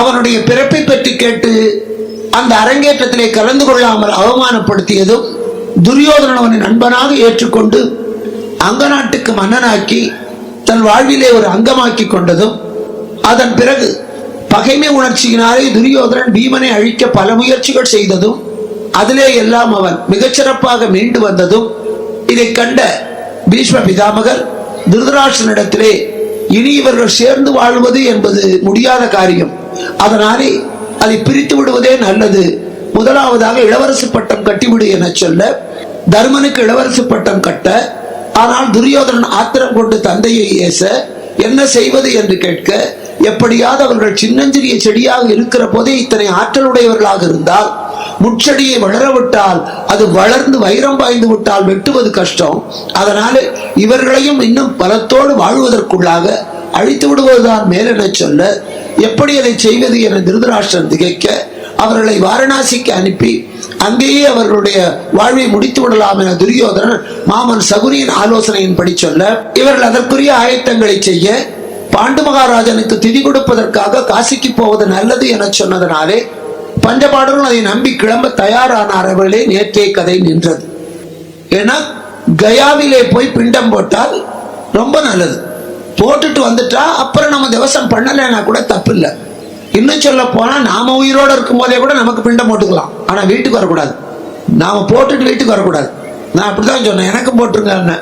அவனுடைய பிறப்பை பற்றி கேட்டு அந்த அரங்கேற்றத்திலே கலந்து கொள்ளாமல் அவமானப்படுத்தியதும் துரியோதனன் அவனை நண்பனாக ஏற்றுக்கொண்டு அங்க நாட்டுக்கு மன்னனாக்கி தன் வாழ்விலே ஒரு அங்கமாக்கி கொண்டதும், அதன் பிறகு பகைமை உணர்ச்சியினாலே துரியோதனன் பீமனை அழிக்க பல முயற்சிகள் செய்ததும், அதிலே எல்லாம் அவன் மிகச்சிறப்பாக மீண்டு வந்ததும், இதை கண்ட பீஷ்ம பிதாமகர் திருதராஷ்டிரனிடத்திலே இனி இவர்கள் சேர்ந்து வாழ்வது என்பது முடியாத காரியம், அதனாலே அதை பிரித்து விடுவதே நல்லது, முதலாவதாக இளவரசு பட்டம் கட்டிவிடு என சொல்ல தர்மனுக்கு இளவரசு பட்டம் கட்ட, ஆனால் துரியோதனன் ஆத்திரம் கொண்டு தந்தையை ஏச என்ன செய்வது என்று கேட்க, எப்படியாவது அவர்கள் சின்னஞ்சிறிய செடியாக இருக்கிற போதே இத்தனை ஆற்றலுடையவர்களாக இருந்தால் முச்செடியை வளரவிட்டால் அது வளர்ந்து வைரம் பாய்ந்து விட்டால் வெட்டுவது கஷ்டம், அதனால இவர்களையும் இன்னும் பலத்தோடு வாழ்வதற்குள்ளாக அழித்து விடுவதுதான் மேலென சொல்ல, எப்படி அதை செய்வது என திருதராஷ்டிரன் திகைக்க அவர்களை வாரணாசிக்கு அனுப்பி அங்கேயே அவர்களுடைய வாழ்வை முடித்து விடலாம் என துரியோதனன் மாமன் சகுனியின் ஆலோசனையின்படி சொல்ல, இவர்கள் அதற்குரிய ஆயத்தங்களை செய்ய பாண்டு மகாராஜனுக்கு திதி கொடுப்பதற்காக காசிக்கு போவது நல்லது என சொன்னதனாலே பஞ்சபாண்டவர்கள் அதை நம்பி கிளம்ப தயாரானார்களே நேற்றைய கதை நின்றது. ஏன்னா கயாவிலே போய் பிண்டம் போட்டால் ரொம்ப நல்லது, போட்டுட்டு வந்துட்டா அப்புறம் நம்ம திவசம் பண்ணலைன்னா கூட தப்பு இல்லை. இன்னும் சொல்ல போனா நாம உயிரோட இருக்கும் போதே கூட நமக்கு பிண்டம் போட்டுக்கலாம், ஆனா வீட்டுக்கு வரக்கூடாது, நாம போட்டுட்டு வீட்டுக்கு வரக்கூடாது. நான் அப்படிதான் சொன்னேன், எனக்கும் போட்டுருங்க,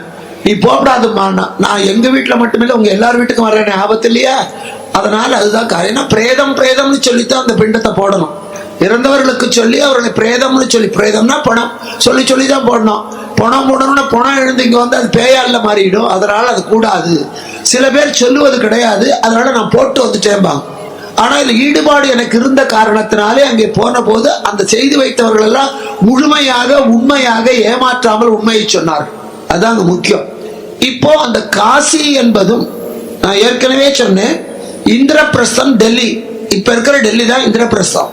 நீ போகக்கூடாதுமா, நான் எங்க வீட்டுல மட்டுமில்லை உங்க எல்லார் வீட்டுக்கும் வர்றேன், ஆபத்து இல்லையா, அதனால அதுதான் காரணம். பிரேதம் பிரேதம்னு சொல்லித்தான் அந்த பிண்டத்தை போடணும், இறந்தவர்களுக்கு சொல்லி அவர்களை பிரேதம்னு சொல்லி, பிரேதம்னா பணம் சொல்லி சொல்லிதான் போடணும். பணம் போடணும்னா பணம் எழுந்து இங்க வந்து அது பேயால மாறிடும், அதனால அது கூடாது. சில பேர் சொல்லுவது கிடையாது, அதனால நான் போட்டு வந்துட்டேன்பாங்க. ஆனா இதுல ஈடுபாடு எனக்கு இருந்த காரணத்தினாலே அங்கே போன போது அந்த செய்து வைத்தவர்கள் எல்லாம் முழுமையாக உண்மையாக ஏமாற்றாமல் உண்மையை சொன்னார்கள், அதுதான் முக்கியம். இப்போ அந்த காசி என்பதும் நான் ஏற்கனவே சொன்னேன், இந்திரபிரஸ்தம் டெல்லி, இப்ப இருக்கிற டெல்லி தான் இந்திரபிரஸ்தம்.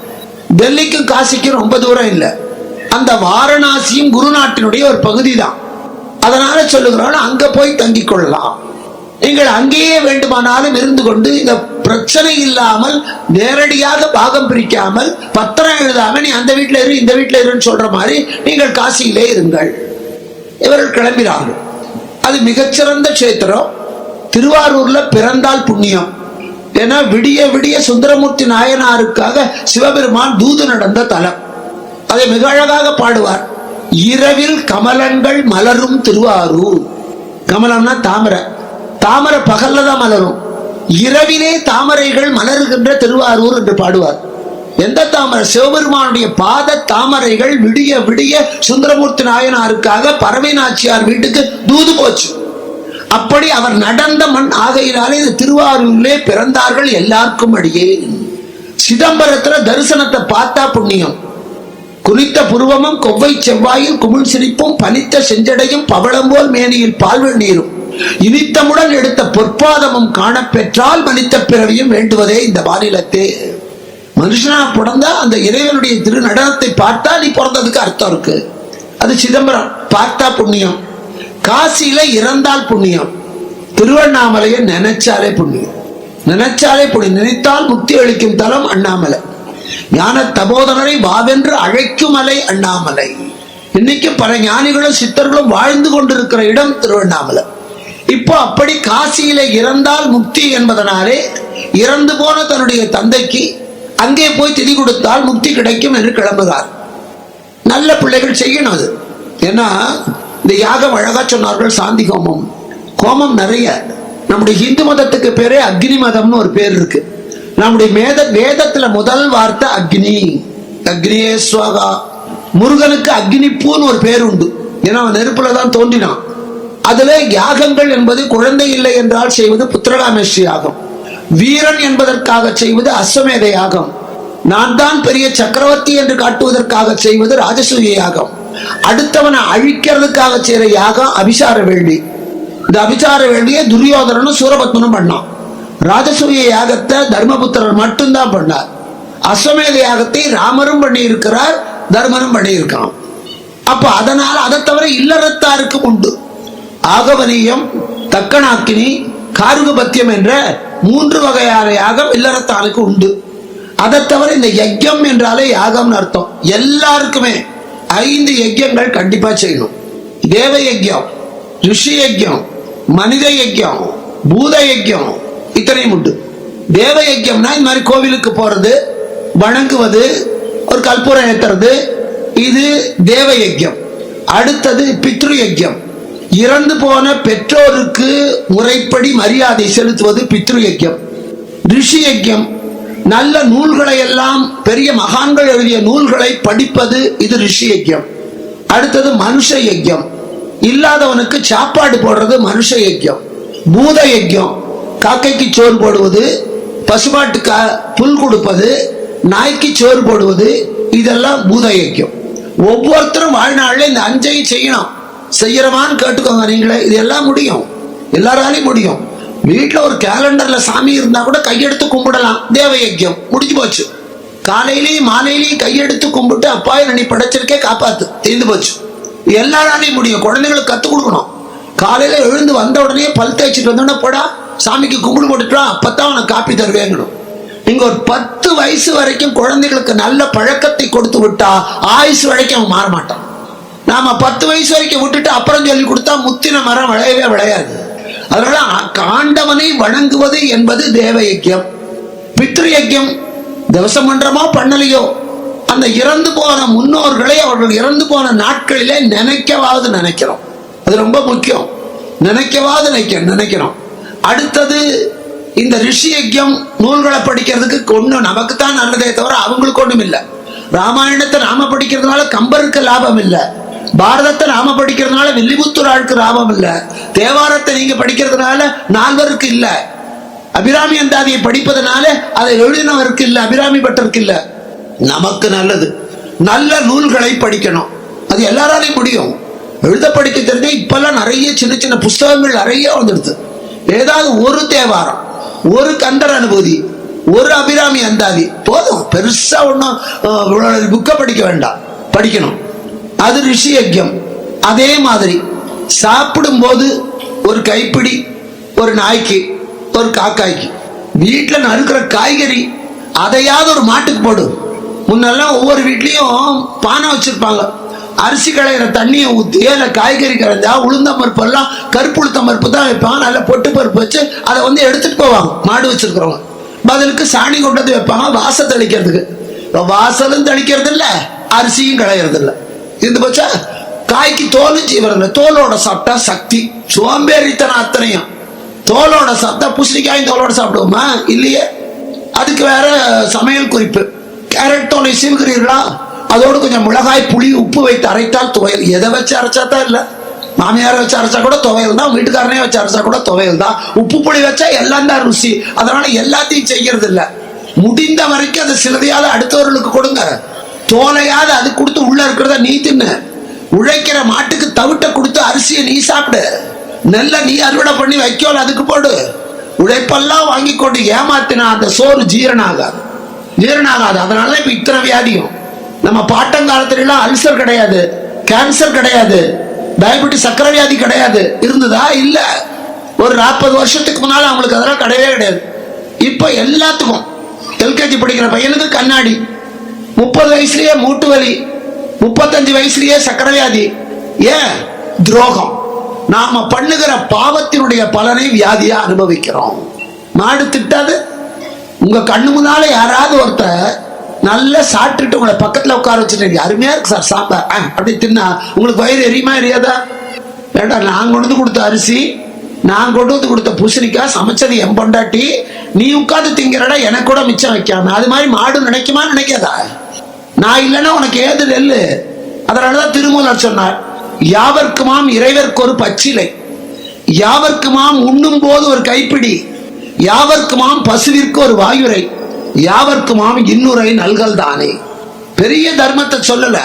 டெல்லிக்கும் காசிக்கும் ரொம்ப தூரம் இல்லை, அந்த வாரணாசியும் குரு நாட்டினுடைய ஒரு பகுதி தான். அதனால சொல்லுகிறோம் அங்க போய் தங்கிக் கொள்ளலாம், நீங்கள் அங்கேயே வேண்டுமானாலும் இருந்து கொண்டு இந்த பிரச்சனை இல்லாமல் நேரடியாக பாகம் பிரிக்காமல் பத்திரம் எழுதாம நீ அந்த வீட்டுல இரு இந்த வீட்டுல இருன்னு சொல்ற மாதிரி நீங்கள் காசியிலே இருங்கள். இவர்கள் கிளம்பினார்கள். அது மிகச்சிறந்த கஷேத்திரம். திருவாரூர்ல பிறந்தால் புண்ணியம். ஏன்னா விடிய விடிய சுந்தரமூர்த்தி நாயனாருக்காக சிவபெருமான் தூது நடந்த தலம். அதை மிக அழகாக பாடுவார். இரவில் கமலங்கள் மலரும் திருவாரூர். கமலம்னா தாமரை, தாமரை பகல்ல தான் மலரும், இரவிலே தாமரைகள் மலருகின்ற திருவாரூர் என்று பாடுவார். எந்த தாமரை? சிவபெருமானுடைய பாத தாமரைகள் விடிய விடிய சுந்தரமூர்த்தி நாயனாருக்காக பறவை நாச்சியார் வீட்டுக்கு தூது போச்சு. அப்படி அவர் நடந்த மண் ஆகையினாலே இந்த திருவாரூரிலே பிறந்தார்கள் எல்லாருக்கும் அடியே. சிதம்பரத்துல தரிசனத்தை பார்த்தா புண்ணியம். குனித்த புருவமும் கொவ்வை செவ்வாயில் குமிழ் சிரிப்பும் பனித்த செஞ்சடையும் பவளம் போல் மேனியில் பால்வெள் நீரும் இனித்தமுடன் எடுத்த பொற்பாதமும் காணப்பெற்றால் மனித பிறவியும் வேண்டுவதே இந்த மாநிலத்தே. மனுஷனா பிறந்தா அந்த இறைவனுடைய திரு நடனத்தை பார்த்தா நீ பிறந்ததுக்கு அர்த்தம் இருக்கு. அது சிதம்பரம் பார்த்தா புண்ணியம். காசியில இறந்தால் புண்ணியம். திருவண்ணாமலையை நினைச்சாலே புண்ணியம், நினைச்சாலே புண்ணியம். நினைத்தால் முக்தி அளிக்கும் தலம் அண்ணாமலை. ஞான தபோதனரை வாவென்று அழைக்கும் மலை அண்ணாமலை. இன்னைக்கு பல ஞானிகளும் சித்தர்களும் வாழ்ந்து கொண்டிருக்கிற இடம் திருவண்ணாமலை. இப்போ அப்படி காசியில இறந்தால் முக்தி என்பதனாலே இறந்து போன தன்னுடைய தந்தைக்கு அங்கே போய் திதி கொடுத்தால் முக்தி கிடைக்கும் என்று கிளம்புகிறார். நல்ல பிள்ளைகள் செய்யணும் அது. ஏன்னா இந்த யாகம் அழகா சொன்னார்கள், சாந்தி ஹோமம். ஹோமம் நிறைய. நம்முடைய இந்து மதத்துக்கு பேரே அக்னி மதம்னு ஒரு பேர் இருக்கு. நம்முடைய வேதத்துல முதல் வார்த்தை அக்னி, அக்னியே ஸ்வாகா. முருகனுக்கு அக்னி பூன்னு ஒரு பேர் உண்டு, ஏன்னா அவன் நெருப்புலதான் தோன்றினான். அதுல யாகங்கள் என்பது குழந்தை இல்லை என்றால் செய்வது புத்திரகாமேஸ்வரி யாகம், வீரன் என்பதற்காக செய்வது அஸ்வமேத யாகம், நான் தான் பெரிய சக்கரவர்த்தி என்று காட்டுவதற்காக செய்வது ராஜசூய யாகம், அடுத்தவனை அழிக்கிறதுக்காக செய்யற யாகம் அபிசார வேள்வி. இந்த அபிசார வேள்வியை துரியோதனனும் சூரபத்மனும் பண்ணான். ராஜசூய யாகத்தை தர்மபுத்திரர் மட்டும்தான் பண்ணார். அஸ்வமேத யாகத்தை ராமரும் பண்ணி இருக்கிறார், தர்மனும் பண்ணி இருக்கான். அப்ப அதனால அதை தவிர இல்லறத்தாருக்கு உண்டு. ஆகவனியம், தக்கனாக்கினி, காருகபத்தியம் என்ற 3 வகையான யாகம் இல்லறத்தானுக்கு உண்டு. அதை தவிர இந்த யஜ்யம் என்றாலே யாகம்னு அர்த்தம். எல்லாருக்குமே 5 யஜ்யங்கள் கண்டிப்பா செய்யணும். தேவ யஜ்யம், ரிஷி யஜ்யம், மனித யஜ்யம், பூத யஜ்யம், இத்தனையும் உண்டு. தேவ யஜ்யம்னா இந்த மாதிரி கோவிலுக்கு போறது, வணங்குவது, ஒரு கற்பூரம் ஏத்துறது, இது தேவ யஜ்யம். அடுத்தது பித்ரு யஜ்யம், இறந்து போன பெற்றோருக்கு முறைப்படி மரியாதை செலுத்துவது பித்ரு யஜ்யம். ரிஷி யஜ்யம், நல்ல நூல்களை எல்லாம் பெரிய மகான்கள் எழுதிய நூல்களை படிப்பது, இது ரிஷி யஜ்யம். அடுத்தது மனுஷ யஜ்யம், இல்லாதவனுக்கு சாப்பாடு போடுறது மனுஷ யஜ்யம். பூத யஜ்யம், காக்கைக்கு சோறு போடுவது, பசுமாட்டுக்கு புல் கொடுப்பது, நாய்க்கு சோறு போடுவது, இதெல்லாம் பூத யஜ்யம். ஒவ்வொருத்தரும் வாழ்நாளில் இந்த 5ஐயும் செய்யணும். செய்யறவான்னு கேட்டுக்கோங்க நீங்களே. இது எல்லாம் முடியும், எல்லாராலையும் முடியும். வீட்டில் ஒரு கேலண்டர்ல சாமி இருந்தா கூட கையெடுத்து கும்பிடலாம். தேவ யஜ்யம் முடிஞ்சு போச்சு. காலையிலையும் மாலையிலையும் கையெடுத்து கும்பிட்டு அப்பா நீ படைச்சிருக்கே காப்பாத்து, தீர்ந்து போச்சு. எல்லாராலையும் முடியும். குழந்தைங்களுக்கு கற்றுக் கொடுக்கணும். காலையில எழுந்து வந்த உடனே பல் தேய்ச்சிட்டு வந்தோடனே போடா சாமிக்கு கும்பிடு போட்டுட்டா, அப்பத்தான் உனக்கு காப்பி தருவேங்கணும். நீங்க ஒரு 10 வயசு வரைக்கும் குழந்தைகளுக்கு நல்ல பழக்கத்தை கொடுத்து விட்டா ஆயுசு வரைக்கும் அவன் மாற மாட்டான். நாம 10 வயசு வரைக்கும் விட்டுட்டு அப்புறம் சொல்லி கொடுத்தா முத்தின மரம் விளையவே விளையாது. அதனால ஆண்டவனை வணங்குவது என்பது தேவ யஜ்யம். பித்ரு யஜ்யம் திவசம் பண்றமோ பண்ணலையோ, அந்த இறந்து போன முன்னோர்களை அவர்கள் இறந்து போன நாட்களிலே நினைக்கிறோம். அது ரொம்ப முக்கியம். நினைக்கவாது நினைக்கிறோம். அடுத்தது இந்த ரிஷி யஜ்யம், நூல்களை படிக்கிறதுக்கு ஒன்றும் நமக்கு தான் நல்லதே தவிர அவங்களுக்கு ஒன்றும் இல்லை. ராமாயணத்தை நாம படிக்கிறதுனால கம்பருக்கு லாபம் இல்லை. பாரதத்தை நாம படிக்கிறதுனால வில்லிபுத்தூர் ஆளுக்கு லாபம் இல்லை. தேவாரத்தை நீங்க படிக்கிறதுனால நால்வருக்கு இல்லை. அபிராமி அந்தாதியை படிப்பதனால அதை எழுதினவருக்கு இல்லை, அபிராமி பட்டருக்கு இல்லை. நமக்கு நல்லது. நல்ல நூல்களை படிக்கணும். அது எல்லாராலையும் முடியும். எழுத படிக்க தெரிஞ்ச இப்பெல்லாம் நிறைய சின்ன சின்ன புஸ்தகங்கள் நிறைய வந்துடுது. ஏதாவது ஒரு தேவாரம், ஒரு கந்தர் அனுபூதி, ஒரு அபிராமி அந்தாதி போதும். பெருசா ஒன்றும் புக்கை படிக்க வேண்டாம், படிக்கணும். அது ரிஷி யஜ்யம். அதே மாதிரி சாப்பிடும் போது ஒரு கைப்பிடி ஒரு நாய்க்கு, ஒரு காக்காய்க்கு, வீட்டில் நறுக்கிற காய்கறி அதையாவது ஒரு மாட்டுக்கு போடு. முன்னெல்லாம் ஒவ்வொரு வீட்லயும் பானை வச்சிருப்பாங்க. அரிசி களையிற தண்ணியை ஊற்றி இல்லை காய்கறி களைஞ்சா உளுந்தம் பருப்பு எல்லாம் கருப்பு உளுத்தம் பருப்பு தான் வைப்பாங்க. நல்லா பொட்டு பருப்பு வச்சு அதை வந்து எடுத்துட்டு போவாங்க மாடு வச்சிருக்கிறவங்க. பதிலுக்கு சாணி கொண்டு வந்து வைப்பாங்க வாசல் தெளிக்கிறதுக்கு. வாசலும் தெளிக்கிறது இல்லை, அரிசியும் களையிறது இல்லை. இருந்து போச்சா. காய்க்கு தோலும் செய்வதில்லை. தோலோட சாப்பிட்டா சக்தி. சோம்பேறித்தனம் அத்தனையும். தோலோட சாப்பிட்டா பூசணிக்காயும் தோலோட சாப்பிடுவோமா? இல்லையே. அதுக்கு வேற சமையல் குறிப்பு. கேரட் தோலை சீவுகிறீர்களா, அதோடு கொஞ்சம் மிளகாய் புளி உப்பு வைத்து அரைத்தால் துவையல். எதை வச்சு அரைச்சா தான் இல்லை. மாமியாரை வச்சு அரைச்சா கூட துவையல் தான், வீட்டுக்காரனே வச்சு அரைச்சா கூட துவையல் தான். உப்பு புளி வச்சா எல்லாம் தான் ருசி. அதனால எல்லாத்தையும் செய்யறது இல்லை. முடிந்த வரைக்கும் அதை சிலதையாவது அடுத்தவர்களுக்கு கொடுங்க. தோலையாவது அது கொடுத்து உள்ள இருக்கிறத நீ தின்னு. உழைக்கிற மாட்டுக்கு தவிட்ட கொடுத்து அரிசியை நீ சாப்பிடு. நெல்லை நீ அறுவடை பண்ணி வைக்கோல் அதுக்கு போடு. உழைப்பெல்லாம் வாங்கி கொண்டு ஏமாத்தினா அந்த சோறு ஜீரணம் ஆகாது. அதனால இப்ப இத்தனை வியாதியும். நம்ம பாட்டங்காலத்துல எல்லாம் அல்சர் கிடையாது, கேன்சர் கிடையாது, டயபெட்டிஸ் சக்கரை வியாதி கிடையாது. இருந்ததா? இல்ல. ஒரு 40 வருஷத்துக்கு முன்னால அவங்களுக்கு அதெல்லாம் கிடையவே கிடையாது. இப்ப எல்லாத்துக்கும் எல்கேஜி படிக்கிற பையனுக்கு கண்ணாடி, 30 வயசுலயே மூட்டு வலி, 35 வயசுலயே சக்கரை வியாதி. ஏன்? துரோகம். நாம பண்ணுகிற பாவத்தினுடைய பலனை வியாதியா அனுபவிக்கிறோம். மாடு திட்டாது. உங்க கண்ணு முன்னால யாராவது ஒருத்தர் நல்லா சாப்பிட்டுட்டு உங்களை பக்கத்துல உட்கார வச்சுட்டு அருமையா இருக்கு சார் சாப்பாடு அப்படி தின்னா உங்களுக்கு வயிறு எரியுமா எரியாதா? வேண்டாம். நான் கொண்டு வந்து கொடுத்த அரிசி, நான் கொண்டு வந்து கொடுத்த பூசணிக்காய், சமைச்சது என் பொண்டாட்டி, நீ உட்காந்து திங்கிறடா எனக்கு கூட மிச்சம் வைக்காம. அது மாதிரி மாடு நினைக்குமா நினைக்காதா? நான் இல்லைன்னா உனக்கு ஏது நெல்லு. அதனாலதான் திருமூலர் சொன்னார், யாவர்க்குமாம் இறைவர்க்கு ஒரு பச்சிலை, யாவர்க்குமாம் உண்ணும் போது ஒரு கைப்பிடி, யாவர்க்குமாம் பசுவிற்கு ஒரு வாயுரை, யாவர்க்குமாம் இன்னுரை நல்கல் தானே. பெரிய தர்மத்தை சொல்லல.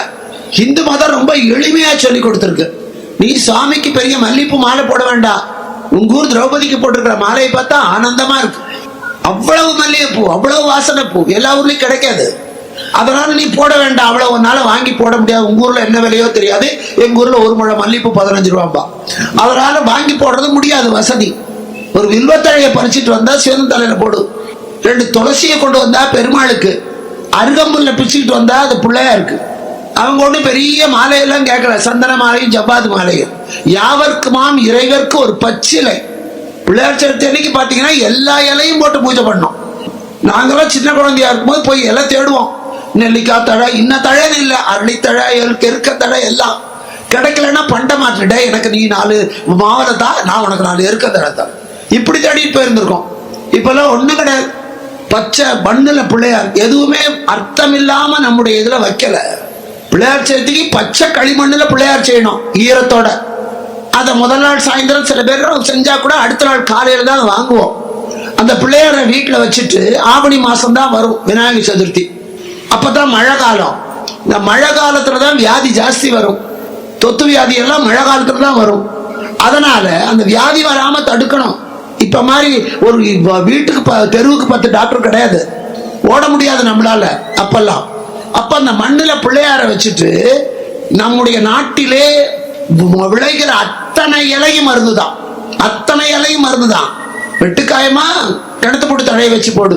இந்து மதம் ரொம்ப எளிமையா சொல்லி கொடுத்திருக்கு. நீ சுவாமிக்கு பெரிய மல்லிப்பூ மாலை போட வேண்டாம். உங்க ஊர் திரௌபதிக்கு போட்டிருக்கிற மாலையை பார்த்தா ஆனந்தமா இருக்கு. அவ்வளவு மல்லிகைப்பூ, அவ்வளவு வாசனை பூ எல்லா ஊர்லயும் கிடைக்காது. அதனால நீ போட வேண்டாம். அவ்வளவு ஒன்னால வாங்கி போட முடியாது. உங்க ஊர்ல என்ன விலையோ தெரியாது. எங்க ஊர்ல ஒரு முழம் மல்லிப்பூ 15 ரூபாம்பா. அதனால வாங்கி போடுறது முடியாது, வசதி. ஒரு வில்வத்தழையை பறிச்சிட்டு வந்தா சிவன் தலையில போடு. 2 துளசியை கொண்டு வந்தா பெருமாளுக்கு, அருகம்புல்ல பிச்சுக்கிட்டு வந்தா அது பிள்ளையா இருக்கு. அவங்க ஒண்ணு பெரிய மாலையெல்லாம் கேட்கல, சந்தன மாலையும் ஜவ்வாது மாலையும். யாவர்க்குமாம் இறைவர்க்கு ஒரு பச்சிலை. பிள்ளையார் சதுர்த்தி அன்னைக்கு பாத்தீங்கன்னா எல்லா இலையும் போட்டு பூஜை பண்ணோம். நாங்களாம் சின்ன குழந்தையா இருக்கும்போது போய் இலை தேடுவோம். நெல்லிக்காய் தழை, இன்ன தழைன்னு இல்லை, அரளித்தழை, எருக்க தழை எல்லாம் கிடைக்கலன்னா பண்ட மாற்றிட, எனக்கு நீ 4 மாவளை தான், நான் உனக்கு 4 எருக்க தழை தான், இப்படி தேடிட்டு போயிருந்திருக்கோம். இப்பெல்லாம் ஒண்ணும் கிடையாது. பச்சை மண்ணுல பிள்ளையார், எதுவுமே அர்த்தம் இல்லாம நம்முடைய இதுல வைக்கல. பிள்ளையார் சதுர்த்திக்கு பச்சை களிமண்ணுல பிள்ளையார் செய்யணும் ஈரத்தோட. அதை முதல் நாள் சாயந்தரம் சில பேர் செஞ்சா கூட அடுத்த நாள் காலையில தான் வாங்குவோம். அந்த பிள்ளையார வீட்டுல வச்சுட்டு ஆவணி மாசம் தான் வரும் விநாயகர் சதுர்த்தி. அப்பதான் மழை காலம். இந்த மழை காலத்துலதான் வியாதி ஜாஸ்தி வரும். தொத்து வியாதி எல்லாம் மழை காலத்துல தான் வரும். அதனால அந்த வியாதி வராம தடுக்கணும். இப்ப மாதிரி ஒரு வீட்டுக்கு தெருவுக்கு 10 டாக்டர் கிடையாது, ஓட முடியாது நம்மளால அப்பெல்லாம். அப்ப அந்த மண்ணுல பிள்ளையார வச்சுட்டு நம்முடைய நாட்டிலே விளைகிற அத்தனை இலையும் மருந்துதான், அத்தனை இலையும் மருந்துதான். வெட்டுக்காயமா கிணத்து போட்டு தழைய வச்சு போடு,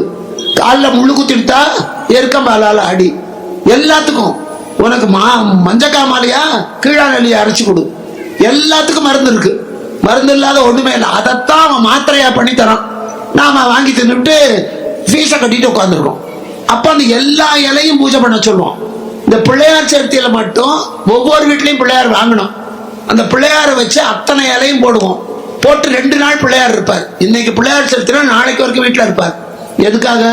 காலில் முள்ளு குத்திட்டா எருக்கம்பாலால அடி, எல்லாத்துக்கும். உனக்கு மஞ்சக்காய் மாலையா கீழா நெல்லியை அரைச்சு கொடு, எல்லாத்துக்கும் மருந்து இருக்கு. மருந்து இல்லாத ஒண்ணுமே இல்லை. அதைத்தான் அவன் மாத்திரையா பண்ணி தரான். நாம வாங்கி தின்னுட்டு ஃபீஸை கட்டிட்டு உட்காந்துருக்கோம். அப்ப அந்த எல்லா இலையும் பூஜை பண்ண சொல்லுவோம். இந்த பிள்ளையார் சதுர்த்தியில மட்டும் ஒவ்வொரு வீட்லயும் பிள்ளையார் வாங்கணும். அந்த பிள்ளையாரை வச்சு அத்தனை இலையும் போடுவோம். போட்டு 2 நாள் பிள்ளையார் இருப்பார். இன்னைக்கு பிள்ளையார் சதுர்த்தினா நாளைக்கு வரைக்கும் வீட்டுல இருப்பார். எதுக்காக?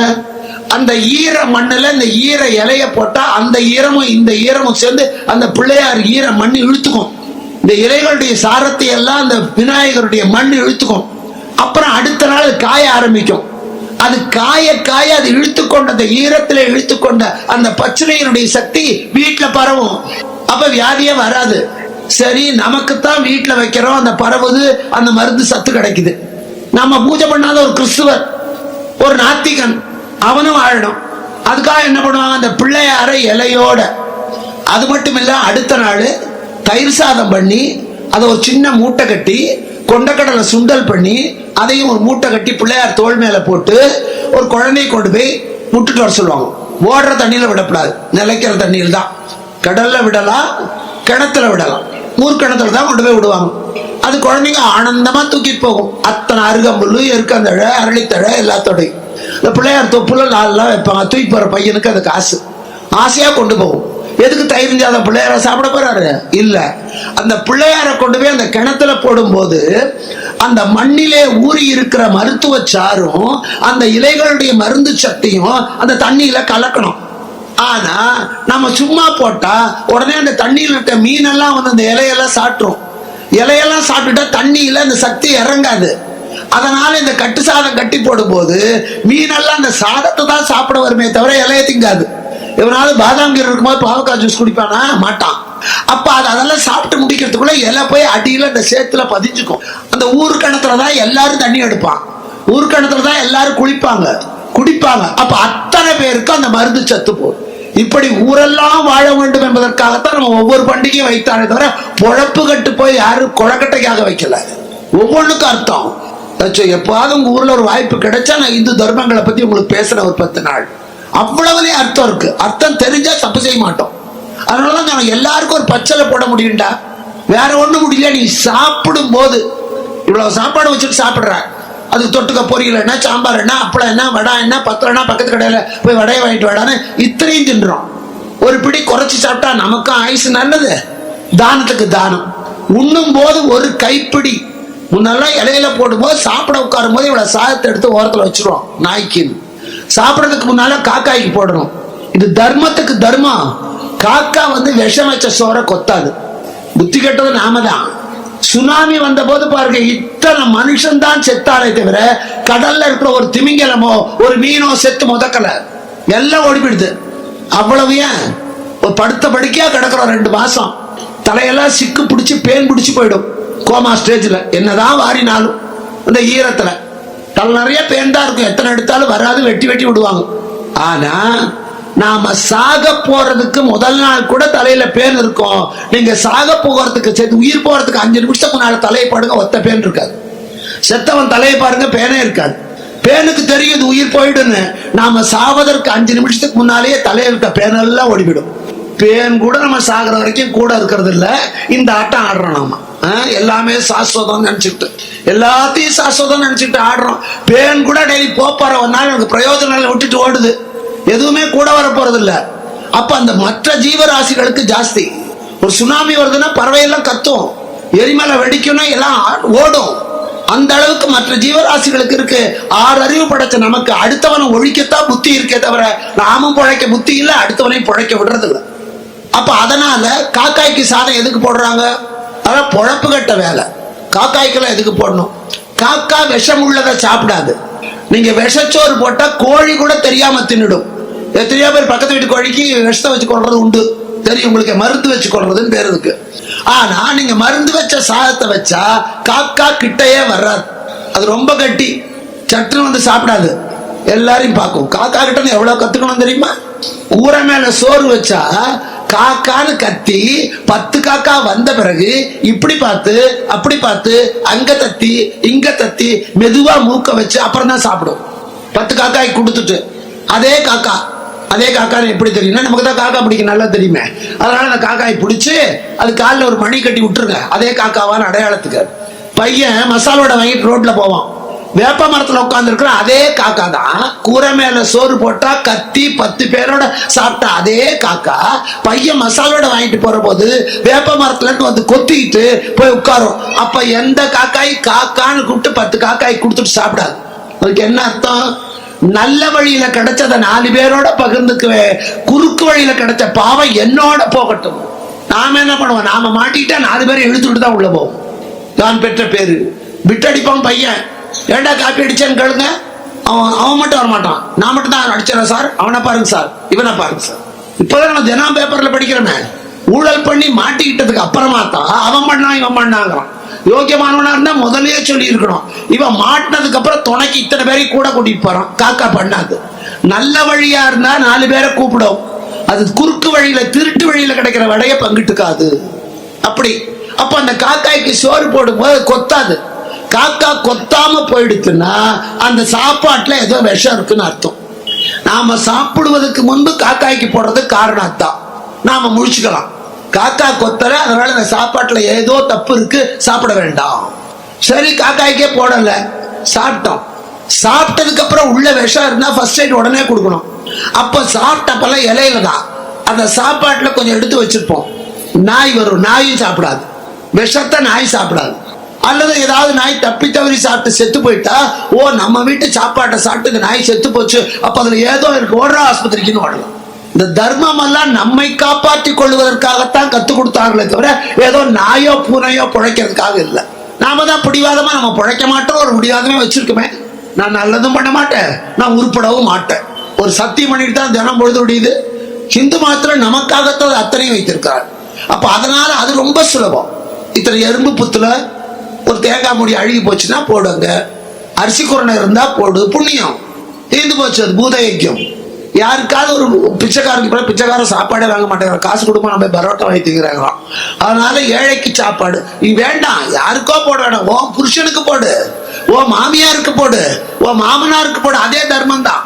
அந்த ஈர மண்ணுல இந்த ஈர இலைய போட்டா அந்த ஈரமும் இந்த ஈரமும் சேர்ந்து அந்த பிள்ளையார் ஈர மண் இழுத்துக்கும். இந்த இலைகளுடைய சாரத்தை எல்லாம் அந்த விநாயகருடைய மண் இழுத்துக்கும். அப்புறம் அடுத்த நாள் காய ஆரம்பிக்கும். அது காய காய அது இழுத்துக்கொண்ட அந்த ஈரத்துல இழுத்துக்கொண்ட அந்த பச்சிலையினுடைய சக்தி வீட்டுல பரவும். அப்ப வியாதியே வராது. சரி, நமக்குத்தான் வீட்டுல வைக்கிறோம், அந்த பரவுது, அந்த மருந்து சத்து கிடைக்குது. நம்ம பூஜை பண்ணாத ஒரு கிறிஸ்துவர், ஒரு நாத்திகன், அவனும் வாழணும். அதுக்காக என்ன பண்ணுவாங்க, அந்த பிள்ளையார இலையோட. அது மட்டும் இல்ல, அடுத்த நாள் தயிர் சாதம் பண்ணி அதை ஒரு சின்ன மூட்டை கட்டி கொண்டக்கடலை சுண்டல் பண்ணி அதையும் ஒரு மூட்டை கட்டி பிள்ளையார் தோல் மேல போட்டு ஒரு குழந்தையை கொண்டு போய் விட்டுட்டு வர சொல்லுவாங்க. ஓடுற தண்ணியில விடக்கூடாது, நிலைக்கிற தண்ணியில் தான். கடல்ல விடலாம், கிணத்துல விடலாம். ஊர்கிணத்துல தான் கொண்டு போய் விடுவாங்க. அது குழந்தைங்க ஆனந்தமா தூக்கிட்டு போகும். அத்தனை அருகம்புல்லு, எருக்கந்தழை, அரளித்தழை எல்லாத்தோடையும். இந்த பிள்ளையார் தொப்புல 4 வைப்பாங்க. தூக்கி போற பையனுக்கு அது காசு, ஆசையா கொண்டு போகும். எதுக்கு தயிர் சாதம் பிள்ளையார சாப்பிட போறாரு? இல்ல, அந்த பிள்ளையார கொண்டு போய் அந்த கிணத்துல போடும் போது அந்த மண்ணிலே ஊறி இருக்கிற மருத்துவ சாரும் அந்த இலைகளுடைய மருந்து சக்தியும் அந்த தண்ணியில கலக்கணும். ஆனா நம்ம சும்மா போட்டா உடனே அந்த தண்ணியில் இருக்க மீனெல்லாம் வந்து அந்த இலையெல்லாம் சாப்பிட்ரும். இலையெல்லாம் சாப்பிட்டுட்டா தண்ணியில அந்த சக்தி இறங்காது. அதனால இந்த கட்டு சாதம் கட்டி போடும் போது மீனெல்லாம் அந்த சாதத்தை தான் சாப்பிட வருமே தவிர இலைய திங்காது. இவனால பாதாம் கீரை இருக்கும்போது பாவக்காய் ஜூஸ் குடிப்பானா? மாட்டான். அப்ப அதெல்லாம் சாப்பிட்டு முடிக்கிறதுக்குள்ள இலை போய் அடியில அந்த சேத்துல பதிஞ்சுக்கும். அந்த ஊர்கிணத்துலதான் எல்லாரும் தண்ணி எடுப்பான், ஊர்கிணத்துலதான் எல்லாரும் குடிப்பாங்க. அப்ப அத்தனை பேருக்கு அந்த மருந்து சத்து போகும். இப்படி ஊரெல்லாம் வாழ வேண்டும் என்பதற்காகத்தான் நம்ம ஒவ்வொரு பண்டிகையும் வைத்தானே தவிர பொழப்பு கட்டு போய் யாரும் கொழக்கட்டைக்காக வைக்கல. ஒவ்வொன்றுக்கும் அர்த்தம். எப்பாவது உங்க ஊர்ல ஒரு வாய்ப்பு கிடைச்சா நான் இந்து தர்மங்களை பத்தி உங்களுக்கு பேசுறேன் ஒரு 10 நாள். அவ்வளவுலயே அர்த்தம் இருக்கு. அர்த்தம் தெரிஞ்சா தப்பு செய்ய மாட்டோம். அதனாலதான் நான் எல்லாருக்கும் ஒரு பச்சளை போட முடியும்டா, வேற ஒண்ணு முடியல. நீ சாப்பிடும் போது இவ்வளவு சாப்பாடு வச்சுட்டு சாப்பிடுற, அதுக்கு தொட்டுக்க பொரியல் என்ன, சாம்பார் என்ன, அப்பளம் என்ன, வடை என்ன, பத்திரம்னா பக்கத்து கடையில போய் வடையை வாங்கிட்டு வாடான்னு இத்தனையும் தின்றோம். ஒரு பிடி குறைச்சி சாப்பிட்டா நமக்கும் ஆயுசு நல்லது, தானத்துக்கு தானம். உண்ணும் போது ஒரு கைப்பிடி, முன்னெல்லாம் இலையில போடும் போது சாப்பிட உட்காரும் போது இவ்வளவு சாதத்தை எடுத்து ஓரத்துல வச்சிருவோம் நாய்க்குன்னு. சாப்பிடறதுக்கு முன்னால காக்காய்க்கு போடணும். இது தர்மத்துக்கு தர்மம். காக்கா வந்து விஷம் வச்ச சோற கொத்தாது. புத்தி கெட்டது நாம தான். சுனாமி வந்த போது பாருங்க, இத்தனை மனுஷன் தான் செத்தாலே தவிர கடல்ல இருக்கிற ஒரு திமிங்கலமோ ஒரு மீனோ செத்து முதக்கல, எல்லாம் ஓடிப்பிடுது. அவ்வளவு ஏன் ஒரு படுத்த படுக்கையா கிடக்கிறோம் 2 மாசம். தலையெல்லாம் சிக்கு பிடிச்சி பேன் பிடிச்சி போயிடும் கோமா ஸ்டேஜ்ல. என்னதான் வாரினாலும் அந்த ஈரத்துல தலை நிறைய பேன் தான் இருக்கும். எத்தனை எடுத்தாலும் வராது, வெட்டி விடுவாங்க. ஆனா நாம சாக போறதுக்கு முதல் நாள் கூட தலையில பேன் இருக்கும். நீங்க சாக போகிறதுக்கு சேர்த்து உயிர் போறதுக்கு 5 நிமிஷத்துக்கு முன்னால தலையை பாருங்க, ஒத்த பேன் இருக்காது. செத்தவன் தலையை பாருங்க, பேனே இருக்காது. பேனுக்கு தெரியுது உயிர் போயிடுன்னு. நாம சாவதற்கு 5 நிமிஷத்துக்கு முன்னாலேயே தலையில இருக்க பேனெல்லாம் ஓடிவிடும். பேன் கூட நம்ம சாகிற வரைக்கும் கூட இருக்கிறது இல்ல. இந்த ஆட்டம் ஆடுறோம் நாம. எல்லாமே சாஸ்வதம் நினைச்சுட்டு, எல்லாத்தையும் சாஸ்வதம் நினைச்சுட்டு ஆடுறோம். பேன் கூட டெய்லி போற ஒரு நாள் எனக்கு பிரயோஜனம் விட்டுட்டு ஓடுது, எதுவுமே கூட வர போறது இல்ல. அப்ப அந்த மற்ற ஜீவராசிகளுக்கு ஜாஸ்தி. ஒரு சுனாமி வருதுன்னா பறவை எல்லாம் கத்தும், எரிமலை வெடிக்கும்னா எல்லாம் ஓடும். அந்த அளவுக்கு மற்ற ஜீவராசிகளுக்கு இருக்கு. 6 அறிவு படைச்ச நமக்கு அடுத்தவனை ஒழிக்கத்தான் புத்தி இருக்கே தவிர நாமும் பிழைக்க புத்தி இல்ல, அடுத்தவனையும் பிழைக்க விடுறது இல்லை. அப்ப அதனால காக்காய்க்கு சாதம் எதுக்கு போடுறாங்க? அதான் பொழப்பு கட்ட வேலை. காக்காய்க்கெல்லாம் எதுக்கு போடணும்? காக்கா விஷம் உள்ளதை சாப்பிடாது. நீங்க விஷச்சோறு போட்டா கோழி கூட தெரியாம தின்னுடும். எத்தனையோ பேர் பக்கத்து வீட்டு கோழிக்கு விஷத்தை வச்சு கொள்றது உண்டு, தெரியும் உங்களுக்கு, மருந்து வச்சு கொள்றதுன்னு பேர் இருக்கு. ஆனா நீங்க மருந்து வச்ச சாதத்தை வச்சா காக்கா கிட்டையே வர்றாது. அது ரொம்ப கட்டி, சட்டுன்னு வந்து சாப்பிடாது. எல்லாரையும் பார்க்கும். காக்கா கிட்ட எவ்வளவு கத்துக்கணும் தெரியுமா? கூரை மேல சோறு வச்சா காக்கான்னு கத்தி 10 காக்கா வந்த பிறகு இப்படி பார்த்து அப்படி பார்த்து அங்க தத்தி இங்க தத்தி மெதுவா மூக்க வச்சு அப்புறம் தான் சாப்பிடும். 10 காக்காய் கொடுத்துட்டு அதே காக்கான்னு எப்படி தெரியும்னா, நமக்கு தான் காக்கா பிடிக்கும் நல்லா தெரியுமே. அதனால அந்த காக்காய் பிடிச்சு அது காலில் ஒரு மணி கட்டி விட்டுருங்க, அதே காக்காவான அடையாளத்துக்கு. பையன் மசாலோட வாங்கிட்டு ரோட்ல போவான், வேப்ப மரத்துல உட்கார்ந்து இருக்கிற அதே காக்கா தான் கூரை மேல சோறு போட்டா கத்தி 10 பேரோட சாப்பிட்டா அதே காக்கா பையன் மசாலோட வாங்கிட்டு போற போது வேப்ப மரத்துல வந்து கொத்திக்கிட்டு போய் உட்காரும். அப்ப எந்த காக்காய் காக்கான்னு கூப்பிட்டு 10 காக்காய் கொடுத்துட்டு சாப்பிடாது. அதுக்கு என்ன அர்த்தம்? நல்ல வழியில கிடைச்சத 4 பேரோட பகிர்ந்துக்குவே, குறுக்கு வழியில கிடைச்ச பாவம் என்னோட போகட்டும். நாம என்ன பண்ணுவோம்? நாம மாட்டிக்கிட்டா 4 பேரை இழுத்துட்டு தான் உள்ள போவோம். நான் பெற்ற பேரு விட்டடிப்பான் பையன். ஏண்டா காப்பி அடிச்சேன்னு கேளுங்க, அவன் மட்டும் வர மாட்டான். நான் மட்டும் தான் அடிச்சேன் சார், அவனை பாருங்க சார், இவனை பாருங்க சார். இப்பதான் நம்ம தினம் பேப்பர்ல படிக்கிறோமே, ஊழல் பண்ணி மாட்டிக்கிட்டதுக்கு அப்புறமா தான் அவன் பண்ணா இவன் பண்ணாங்கிறான். யோக்கியமானவனா இருந்தா முதலே சொல்லி இருக்கணும். இவன் மாட்டினதுக்கு அப்புறம் துணைக்கு இத்தனை பேரையும் கூட கூட்டிட்டு போறான். காக்கா பண்ணாது. நல்ல வழியா இருந்தா 4 பேரை கூப்பிடும். அது குறுக்கு வழியில திருட்டு வழியில கிடைக்கிற வடைய பங்கிட்டுக்காது. அப்படி அப்ப அந்த காக்காய்க்கு சோறு போடும்போது கொத்தாது. காக்கா கொத்தாம போயிடுச்சுன்னா அந்த சாப்பாட்டுல ஏதோ விஷம் இருக்குன்னு அர்த்தம். நாம சாப்பிடுவதற்கு முன்பு காக்காய்க்கு போடுறது காரணம் தான். நாம முழிச்சுக்கலாம், காக்கா கொத்தல, அதனால இந்த சாப்பாட்டுல ஏதோ தப்பு இருக்கு, சாப்பிட வேண்டாம். சரி, காக்காய்க்கே போடல, சாப்பிட்டோம். சாப்பிட்டதுக்கு அப்புறம் உள்ள விஷம் இருந்தா ஃபர்ஸ்ட் எய்ட் உடனே கொடுக்கணும். அப்ப சாப்பிட்டப்பெல்லாம் இலையில தான் அந்த சாப்பாட்டுல கொஞ்சம் எடுத்து வச்சிருப்போம். நாய் வரும், நாயும் சாப்பிடாது. விஷத்தை நாய் சாப்பிடாது. அல்லது ஏதாவது நாய் தப்பி தவறி சாப்பிட்டு செத்து போயிட்டா, ஓ நம்ம வீட்டு சாப்பாட்டை சாப்பிட்டு நாய் செத்து போச்சு, அப்ப அதுல ஏதோ இருக்கு, ஓடுற ஆஸ்பத்திரிக்குன்னு ஓடலாம். இந்த தர்மம் எல்லாம் நம்மை காப்பாற்றிக் கொள்வதற்காகத்தான் கத்துக் கொடுத்தாங்களே தவிர ஏதோ நாயோ பூனையோ பிழைக்கிறதுக்காக இல்லை. நாம தான் பிடிவாதமா நம்ம பிழைக்க மாட்டோம், ஒரு பிடிவாதமே வச்சிருக்கோமே. நான் நல்லதும் பண்ண மாட்டேன், நான் உருப்படவும் மாட்டேன். ஒரு சத்தியம் பண்ணிட்டு தான் தினம் பொழுது முடியுது. ஹிந்து மாத்திரம் நமக்காகத்தான் அத்தனையும் வைத்திருக்கிறார். அப்ப அதனால அது ரொம்ப சுலபம். இத்தனை எறும்பு புத்துல ஒரு தேங்காய் மூடி அழுகி போச்சுன்னா போடுங்க, அரிசி குரணை இருந்தா போடு, புண்ணியம் தீர்ந்து போச்சு. அது பூத யஜ்யம். யாருக்காவது ஒரு பிச்சைக்காரருக்கு பிச்சைக்காரன் சாப்பாடே வாங்க மாட்டேங்கிற, காசு கொடுப்போம், நம்ம பரோட்டா வாங்கி திங்கிறாங்களாம். அதனால ஏழைக்கு சாப்பாடு நீ வேண்டாம், யாருக்கோ போட வேண்டாம், ஓ புருஷனுக்கு போடு, ஓ மாமியாருக்கு போடு, ஓ மாமனாருக்கு போடு, அதே தர்மம் தான்.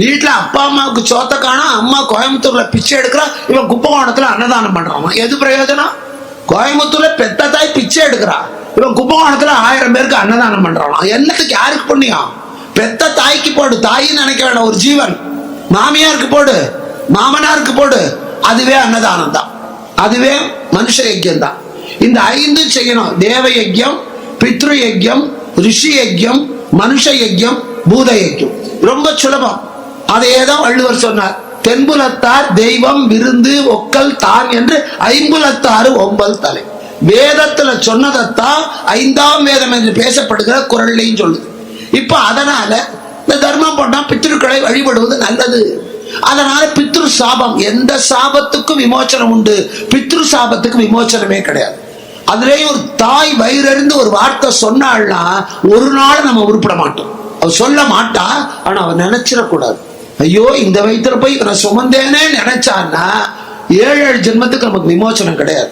வீட்டுல அப்பா அம்மாவுக்கு சோத்த காணும், அம்மா கோயம்புத்தூர்ல பிச்சை எடுக்கிறான், இவன் கும்பகோணத்துல அன்னதானம் பண்றான். எது பிரயோஜனம்? கோயம்புத்தூர்ல பெத்த தாய் பிச்சை எடுக்கிறான், இவன் கும்பகோணத்துல 1000 பேருக்கு அன்னதானம் பண்றான். என்னத்துக்கு? யாருக்கு புண்ணியம்? பெத்த தாய்க்கு போடு, தாயின்னு நினைக்க வேண்டாம், ஒரு ஜீவன். மாமியாருக்கு போடு, மாமனாருக்கு போடு, அதுவே அன்னதானம் தான், அதுவே மனுஷ யஜ்யம் தான். இந்த 5 செய்யணும்: தேவ யஜ்யம், பித்ரு யஜ்யம், ரிஷி யஜ்யம், மனுஷ யஜ்யம், பூத யஜ்யம். ரொம்ப சுலபம். அதையேதான் வள்ளுவர் சொன்னார். தென்புலத்தார் தெய்வம் விருந்து ஒக்கல் தான் என்று 5புலத்தாறு 9 தலை. வேதத்துல சொன்னதைத்தான் 5ஆம் வேதம் என்று பேசப்படுகிற குறள்லையும் சொல்லுது. இப்ப அதனால இந்த தர்மம் பண்ணா பித்ருக்களை வழிபடுவது நல்லது. அதனால பித்ரு சாபம், எந்த சாபத்துக்கும் விமோச்சனம் உண்டு, பித்ரு சாபத்துக்கு விமோச்சனமே கிடையாது. அதுலயும் ஒரு தாய் வயிறறிந்து ஒரு வார்த்தை சொன்னாள்னா ஒரு நாள் நம்ம உருப்பிட மாட்டோம். அவ சொல்ல மாட்டா, ஆனா அவ நினைச்சிடக்கூடாது. ஐயோ இந்த வயிற்றுல போய் இவனை சுமந்தேனே நினைச்சான்னா 7 ஜென்மத்துக்கு நமக்கு விமோச்சனம் கிடையாது.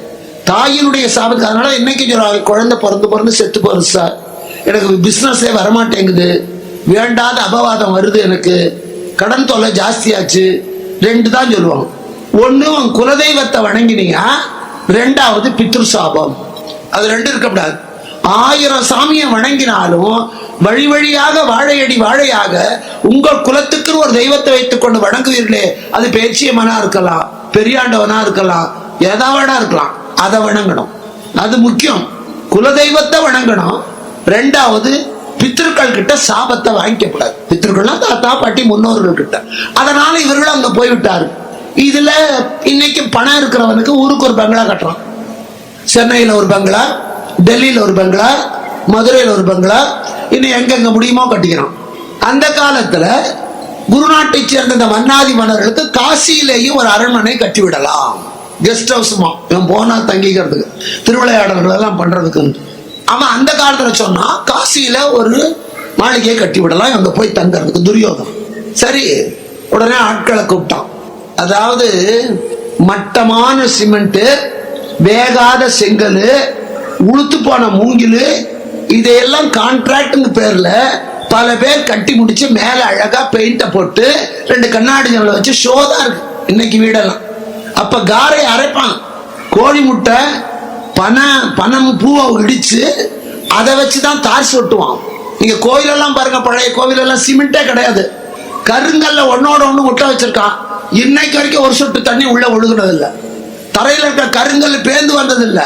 தாயினுடைய சாபத்துக்கு. அதனால இன்னைக்கு குழந்தை பிறந்து செத்து போறது சார், எனக்கு பிசினஸே வரமாட்டேங்குது, வேண்டாத அபவாதம் வருது, எனக்கு கடன் தொல்லை ஜாஸ்தியாச்சு, ரெண்டு தான் சொல்லுவாங்க. ஒண்ணு உன் குலதெய்வத்தை வணங்கினீங்க, ரெண்டாவது பித்ரு சாபம். அது ரெண்டு இருக்கக்கூடாது. 1000 சாமியை வணங்கினாலும் வழி வழியாக வாழையடி வாழையாக உங்கள் குலத்துக்கு ஒரு தெய்வத்தை வைத்துக் கொண்டு வணங்குவீர்களே, அது பேச்சியம்மனா இருக்கலாம், பெரியாண்டவனா இருக்கலாம், ஏதாவதா இருக்கலாம், அதை வணங்கணும். அது முக்கியம். குலதெய்வத்தை வணங்கணும். ரெண்டாவது பித்ருக்கள் கிட்ட சாபத்தை வாங்கிக்கப்படாது. பித்ருக்கள்னா தாத்தா பாட்டி முன்னோர்கள் கிட்ட. அதனால இவர்கள் அங்க போய்விட்டாரு. இதுல இன்னைக்கு பணம் இருக்கிறவனுக்கு ஊருக்கு ஒரு பங்களா கட்டுறான். சென்னையில ஒரு பங்களா, டெல்லியில ஒரு பங்களா, மதுரையில ஒரு பங்களா, இன்னும் எங்கெங்க முடியுமோ கட்டிக்கிறான். அந்த காலத்துல குருநாட்டை சேர்ந்த இந்த மன்னாதி மன்னர்களுக்கு காசியிலேயும் ஒரு அரண்மனை கட்டி விடலாம், கெஸ்ட் ஹவுஸ்மா, இவன் போனா தங்கிக்கிறதுக்கு, திருவிளையாடல்கள் எல்லாம் பண்றதுக்கு. அவன் அந்த காலத்துல சொன்னா காசியில ஒரு மாளிகையை கட்டி விடலாம், அங்க போய் தங்கறதுக்கு. துரியோதன் சரி, உடனே ஆட்களை கூப்பிட்டான். அதாவது மட்டமான சிமெண்ட், வேகாத செங்கல், உளுத்து போன மூங்கில், இதையெல்லாம் கான்ட்ராக்ட் பேர்ல பல பேர் கட்டி முடிச்சு மேல அழகா பெயிண்ட போட்டு 2 கண்ணாடி ஜன்னலை வச்சு ஷோ தான் இருக்கு இன்னைக்கு வீடெல்லாம். அப்ப காரை அரைப்பான், கோழி முட்டை, பனம் பூவை இடிச்சு அதை வச்சுதான் தார் சொட்டுவான். நீங்க கோயிலெல்லாம் பாருங்க, பழைய கோவிலெல்லாம் சிமெண்டே கிடையாது, கருங்கல்ல ஒன்னோட ஒண்ணு முட்டை வச்சிருக்கான். இன்னைக்கு வரைக்கும் ஒரு சொட்டு தண்ணி உள்ள ஒழுகுனது இல்ல, தரையில இருக்க கருங்கல் பேந்து வந்தது இல்ல.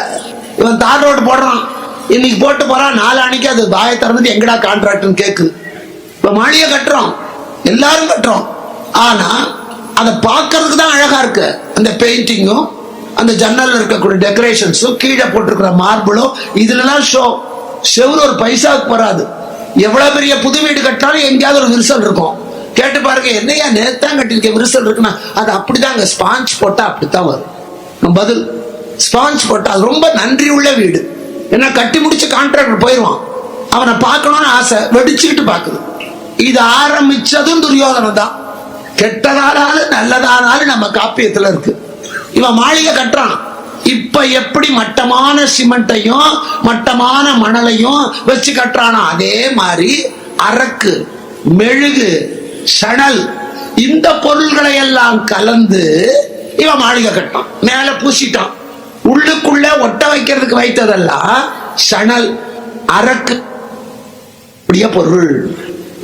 இவன் தார் ரோடு போடுறான், இன்னைக்கு போட்டு போறான், 4 அன்னைக்கு அது வாயை திறந்துட்டு எங்கடா கான்ட்ராக்ட் கேக்குது. இப்ப மாளிகை கட்டுறோம், எல்லாரும் கட்டுறோம், ஆனா அதை பார்க்கறதுக்கு தான் அழகா இருக்கு. அந்த பெயிண்டிங்கும், அந்த ஜன்னல் இருக்கக்கூடிய டெக்கரேஷன்ஸும், கீழே போட்டிருக்கிற மார்பிளும், இதுலாம் ஷோ. செவ்வறு ஒரு பைசாவுக்கு வராது. எவ்வளவு பெரிய புது வீடு கட்டினாலும் எங்கேயாவது ஒரு விரிசல் இருக்கும். கேட்டு பாருங்க, என்னையா நேத்தான் கட்டிருக்க விரிசல் இருக்குன்னா, அது அப்படிதாங்க, ஸ்பாஞ்ச் போட்டா அப்படித்தான் வரும். பதில் ஸ்பாஞ்ச் போட்டா அது ரொம்ப நன்றி உள்ள வீடு. ஏன்னா கட்டி முடிச்சு கான்ட்ராக்டர் போயிடுவான், அவனை பார்க்கணும்னு ஆசை, வெடிச்சுக்கிட்டு பாக்குது. இது ஆரம்பிச்சதும் துரியோதனை தான். கெட்டதானாலும் நல்லதானாலும் நம்ம காப்பியத்துல இருக்கு. இவன் மாளிகை கட்டுறான். இப்ப எப்படி மட்டமான சிமெண்டையும் மட்டமான மணலையும் வச்சு கட்டுறானா, அதே மாதிரி அரக்கு, மெழுகு, சணல், இந்த பொருள்களை எல்லாம் கலந்து இவன் மாளிகை கட்டான். மேல பூசிட்டான். உள்ளுக்குள்ள ஒட்ட வைக்கிறதுக்கு வைத்ததெல்லாம் சணல், அரக்கு பொருள்.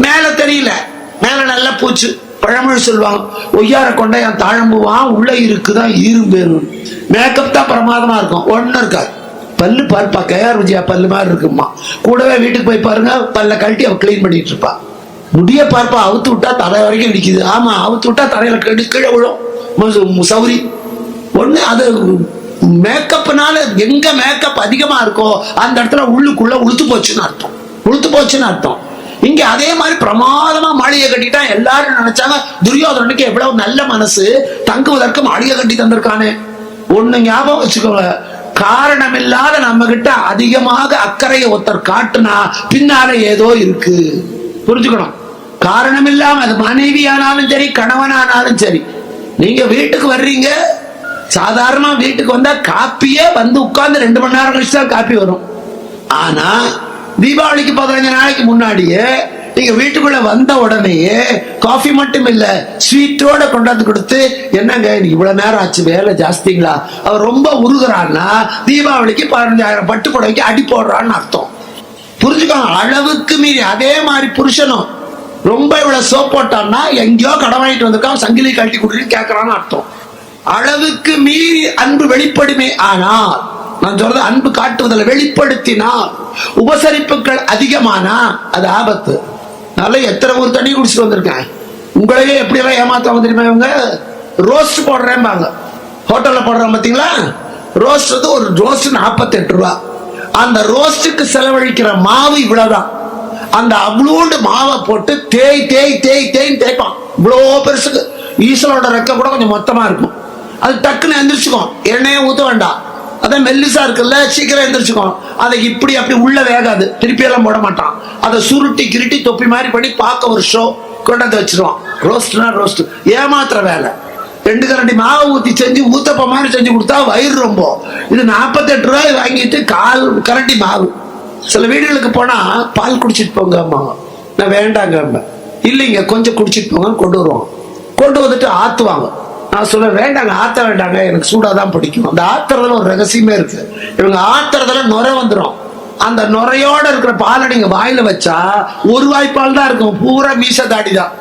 மேல தெரியல, மேல நல்ல பூச்சு. பழமொழி சொல்லுவாங்க, ஒய்யார கொண்ட என் தாழம்புவான், உள்ள இருக்குதான் ஈரும்பேரும். மேக்கப் தான் பிரமாதமா இருக்கும், ஒன்னும் இருக்காது. பல்லு பார்ப்பா, கேஆர் விஜயா பல்லு மாதிரி இருக்குமா. கூடவே வீட்டுக்கு போய் பாருங்க, பல்ல கழட்டி அவ கிளீன் பண்ணிட்டு இருப்பா. முடிய பார்ப்பா, அவுத்து விட்டா தலை வரைக்கும் இடிக்குது. ஆமா, அவுத்து விட்டா தரையில கீழே விழும் சௌரி. ஒண்ணு அது மேக்கப்னால எங்க மேக்கப் அதிகமா இருக்கோ அந்த இடத்துல உள்ளுக்குள்ள உளுத்து போச்சுன்னு அர்த்தம், உளுத்து போச்சுன்னு அர்த்தம். இங்க அதே மாதிரி பிரமாதமா மாளிகை கட்டிட்டா. எல்லாரும் நினைச்சாங்க துரியோதனனுக்கு எவ்வளவு நல்ல மனசு, தங்குவதற்கு மாளிகை கட்டி தந்திருக்கானே. ஒண்ணு ஞாபகம் வச்சுக்கோங்க, காரணம் இல்லாத நம்ம கிட்ட அதிகமாக அக்கறையை ஒருத்தர் காட்டுனா பின்னால ஏதோ இருக்கு, புரிஞ்சுக்கணும். காரணம் இல்லாம, அது மனைவி ஆனாலும் சரி, கணவனானாலும் சரி, நீங்க வீட்டுக்கு வர்றீங்க, சாதாரணமா வீட்டுக்கு வந்தா காப்பியே வந்து உட்கார்ந்து 2 மணி நேரம் கழிச்சு தான் காப்பி வரும். ஆனா தீபாவளிக்கு 15 நாளைக்கு முன்னாடியே நீங்க வீட்டுக்குள்ள வந்த உடனேயே காஃபி மட்டும் இல்ல, ஸ்வீட்டோட கொண்டாந்து கொடுத்து, என்னங்க இவ்வளவு நேரம் ஆச்சு, வேலை ஜாஸ்திங்களா, அவர் ரொம்ப உருகுறான்னா தீபாவளிக்கு 15,000 பட்டு புடவைக்கு அடி போடுறான்னு அர்த்தம், புரிஞ்சுக்கோங்க. அளவுக்கு மீறி. அதே மாதிரி புருஷனும் ரொம்ப இவ்வளவு சோப் போட்டான்னா எங்கேயோ கடன் வாங்கிட்டு வந்திருக்கான், சங்கிலி கழட்டி கொடுத்து கேட்கறான்னு அர்த்தம். அளவுக்கு மீறி அன்பு வெளிப்படுமே. ஆனால் நான் சொல்றது அன்பு காட்டுவதில் வெளிப்படுத்தினால், உபசரிப்புகள் அதிகமானா அது ஆபத்து. அதனால எத்தனை ஊர் தண்ணி குடிச்சிட்டு வந்திருக்கேன். உங்களையே எப்படி எல்லாம் ஏமாத்த தெரியுமா, இவங்க ரோஸ்ட் போடுறேன்பாங்க, ஹோட்டல்ல போடுறோம் பாத்தீங்களா, ரோஸ்ட். ஒரு ரோஸ்ட் 48 ரூபா. அந்த ரோஸ்டுக்கு செலவழிக்கிற மாவு இவ்வளவுதான். அந்த அவ்வளோண்டு மாவை போட்டு தேய் தேய் தேய் தேய்ன்னு தேய்ப்பான். இவ்வளோ பெருசுக்கு. ஈசலோட ரெக்க கூட கொஞ்சம் மொத்தமா இருக்கும். அது டக்குன்னு எந்திரிச்சுக்கும், எண்ணெயே ஊத்த வேண்டாம். அதான் மெல்லிசா இருக்குல்ல, சீக்கிரம் எந்திரிச்சுக்கும். அதை இப்படி அப்படி உள்ள வேகாது, திருப்பி எல்லாம் போட மாட்டான். அதை சுருட்டி கிருட்டி தொப்பி மாதிரி பண்ணி பார்க்க ஒரு ஷோ கொண்டாந்து வச்சிருவான். ரோஸ்ட்னா ரோஸ்ட், ஏமாத்துற வேலை. 2 கரண்டி மாவை ஊத்தி செஞ்சு ஊத்தப்ப மாதிரி செஞ்சு கொடுத்தா வயிறு ரொம்ப. இது 48 ரூபாய் வாங்கிட்டு 1/4 கரண்டி மாவு. சில வீடுகளுக்கு போனா பால் குடிச்சிட்டு போங்க அம்மா, நான் வேண்டாங்க. இல்லைங்க கொஞ்சம் குடிச்சிட்டு போங்க, கொண்டு வருவாங்க. கொண்டு வந்துட்டு ஆத்துவாங்க. நான் சொல்ல வேண்டாங்க, ஆத்த வேண்டாங்க, எனக்கு சூடாதான் பிடிக்கும். அந்த ஆத்துறதுல ஒரு ரகசியமே இருக்கு. இவங்க ஆத்துறதுல நுரை வந்துடும். அந்த நுரையோட இருக்கிற பாலை நீங்க வாயில வச்சா ஒரு வாய்ப்பால் தான் இருக்கும், பூரா மீச தாடி தான்.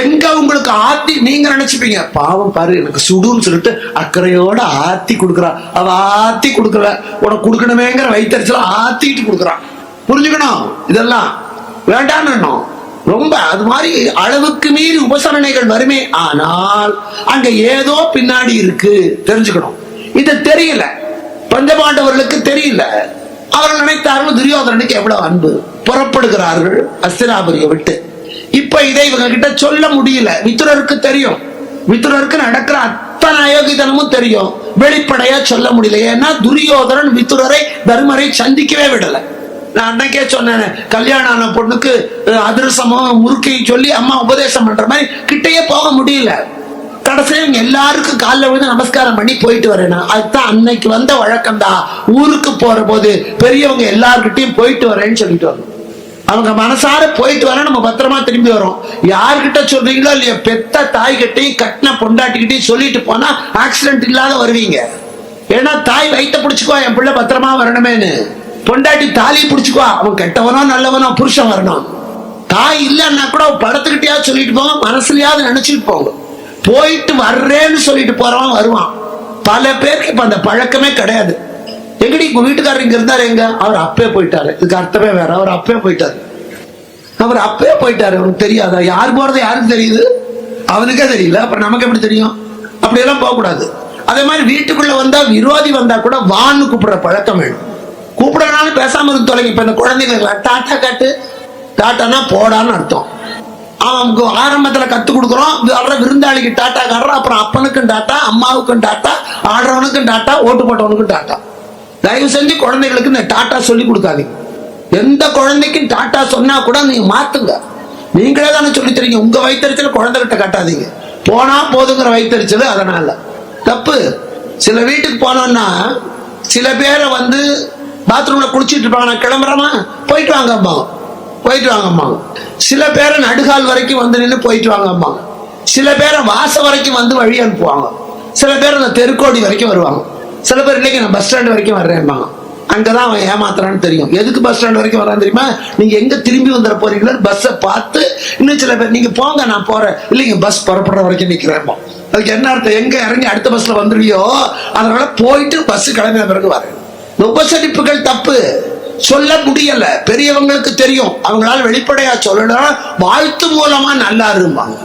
எங்க உங்களுக்கு ஆத்தி நீங்க நினைச்சுப்பீங்க, பாவம் பாரு எனக்கு சுடுன்னு சொல்லிட்டு அக்கறையோட ஆத்தி கொடுக்குறா. அவ ஆத்தி கொடுக்கல, உனக்கு கொடுக்கணுமேங்கிற வயிற்றுல ஆத்திட்டு கொடுக்குறான். புரிஞ்சுக்கணும், இதெல்லாம் வேண்டான்னு. ரொம்ப அது மாதிரி அளவுக்கு மீறி உபசரணைகள் வருமே, ஆனால் அங்க ஏதோ பின்னாடி இருக்கு, தெரிஞ்சுக்கணும். இது தெரியல, பஞ்சபாண்டவர்களுக்கு தெரியல. அவர்கள் நினைத்தார்கள் துரியோதனனுக்கு எவ்வளவு அன்பு. புறப்படுகிறார்கள் அஸ்தினாபுரியை விட்டு. இப்ப இதை இவங்க கிட்ட சொல்ல முடியல. விதுரருக்கு தெரியும், விதுரருக்கு நடக்கிற அத்தனை அயோக்கியத்தனமும் தெரியும், வெளிப்படையா சொல்ல முடியல. ஏன்னா துரியோதனன் விதுரரை தர்மரை சந்திக்கவே விடல. நான் அன்னைக்கே சொன்னேன், கல்யாணம் ஆன பொண்ணுக்கு அதிரசமும் முறுக்கையும் சொல்லி அம்மா உபதேசம் பண்ற மாதிரி கிட்டையே போக முடியல. கடைசியில் எல்லாருக்கும் காலில் விழுந்து நமஸ்காரம் பண்ணி போயிட்டு வரேன். அதுதான் அன்னைக்கு வந்த வழக்கம் தான். ஊருக்கு போற போது பெரியவங்க எல்லார்கிட்டையும் போயிட்டு வரேன்னு சொல்லிட்டு வரணும். அவங்க மனசார போயிட்டு வர நம்ம பத்திரமா திரும்பி வரோம். யார்கிட்ட சொல்றீங்களோ இல்லையா, பெத்த தாய்கிட்டையும் கட்டின பொண்டாட்டிக்கிட்டையும் சொல்லிட்டு போனா ஆக்சிடென்ட் இல்லாத வருவீங்க. ஏன்னா தாய் வயிற்ற பிடிச்சுக்குவா, என் பிள்ளை பத்திரமா வரணுமேனு. பொண்டாட்டி தாலி பிடிச்சுக்குவா, அவன் கெட்டவனோ நல்லவனோ புருஷன் வரணும். தாய் இல்லைன்னா கூட படத்துக்கிட்டையாவது சொல்லிட்டு போங்க, மனசுலயாவது நினைச்சிட்டு போங்க. போயிட்டு வர்றேன்னு சொல்லிட்டு போறவன் வருவான். பல பேருக்கு இப்ப அந்த பழக்கமே கிடையாது. எங்கடி உங்க வீட்டுக்காரர் இங்க இருந்தாரு, எங்க அவர் அப்பே போயிட்டாரு. இதுக்கு அர்த்தமே வேற, அவர் அப்பே போயிட்டாரு. அவர் அப்பே போயிட்டாரு, அவனுக்கு தெரியாதா? யார் போறது யாருக்கு தெரியுது? அவனுக்கே தெரியல, அப்புறம் நமக்கு எப்படி தெரியும்? அப்படியெல்லாம் போக கூடாது. அதே மாதிரி வீட்டுக்குள்ள வந்தா விரோதி வந்தா கூட வான்னு கூப்பிடுற பழக்கம் வேணும். கூப்பிடனாலும் பேசாம இருந்து தொலைங்க. இப்ப இந்த குழந்தைங்களுக்கு டாட்டா காட்டு, டாட்டானா போடான்னு அர்த்தம். அவனுக்கு ஆரம்பத்துல கத்து கொடுக்குறோம், வர்ற விருந்தாளிக்கு டாட்டா காட்டுறோம், அப்புறம் அப்பனுக்கும் டாட்டா, அம்மாவுக்கும் டாட்டா, ஆடுறவனுக்கும் டாட்டா, ஓட்டு போட்டவனுக்கும் டாட்டா. தயவு செஞ்சு குழந்தைகளுக்கு இந்த டாட்டா சொல்லி கொடுக்காதீங்க. எந்த குழந்தைக்கும் டாட்டா சொன்னா கூட நீங்க மாத்துங்க. நீங்களே தானே சொல்லி தரீங்க. உங்க வயிற்றுல குழந்தைகிட்ட காட்டாதீங்க. போனா போதுங்கிற வயிற்றுச்சல், அதனால தப்பு. சில வீட்டுக்கு போனோம்னா சில பேரை வந்து பாத்ரூம்ல குளிச்சுட்டு இருப்பாங்க, நான் கிளம்புறேமா போயிட்டு வாங்க அம்மா, போயிட்டு வாங்க அம்மா. சில பேரை நடுகால் வரைக்கும் வந்து நின்று போயிட்டு வாங்க அம்மா. சில பேரை வாசம் வரைக்கும் வந்து வழி அனுப்புவாங்க. சில பேர் அந்த தெருக்கோடி வரைக்கும் வருவாங்க. சில பேர் இல்லைங்க நான் பஸ் ஸ்டாண்ட் வரைக்கும் வர்றேன்பாங்க. அங்கதான் அவன் ஏமாத்துறான்னு தெரியும். எதுக்கு பஸ் ஸ்டாண்ட் வரைக்கும் வரான்னு தெரியுமா? நீங்க எங்க திரும்பி வந்துட போறீங்களோ பஸ்ஸை பார்த்து. இன்னும் சில பேர் நீங்க போங்க நான் போறேன், இல்லைங்க பஸ் புறப்படுற வரைக்கும் நிக்கிறேன். அதுக்கு என்ன அர்த்தம்? எங்க இறங்கி அடுத்த பஸ்ல வந்துருவியோ அதனால போயிட்டு பஸ் கிளம்பின பிறகு வரேன். உபசரிப்புகள் தப்பு, சொல்ல முடியல. பெரியவங்களுக்கு தெரியும், அவங்களால வெளிப்படையா சொல்லணும். வாழ்த்து மூலமா நல்லா இருப்பாங்க.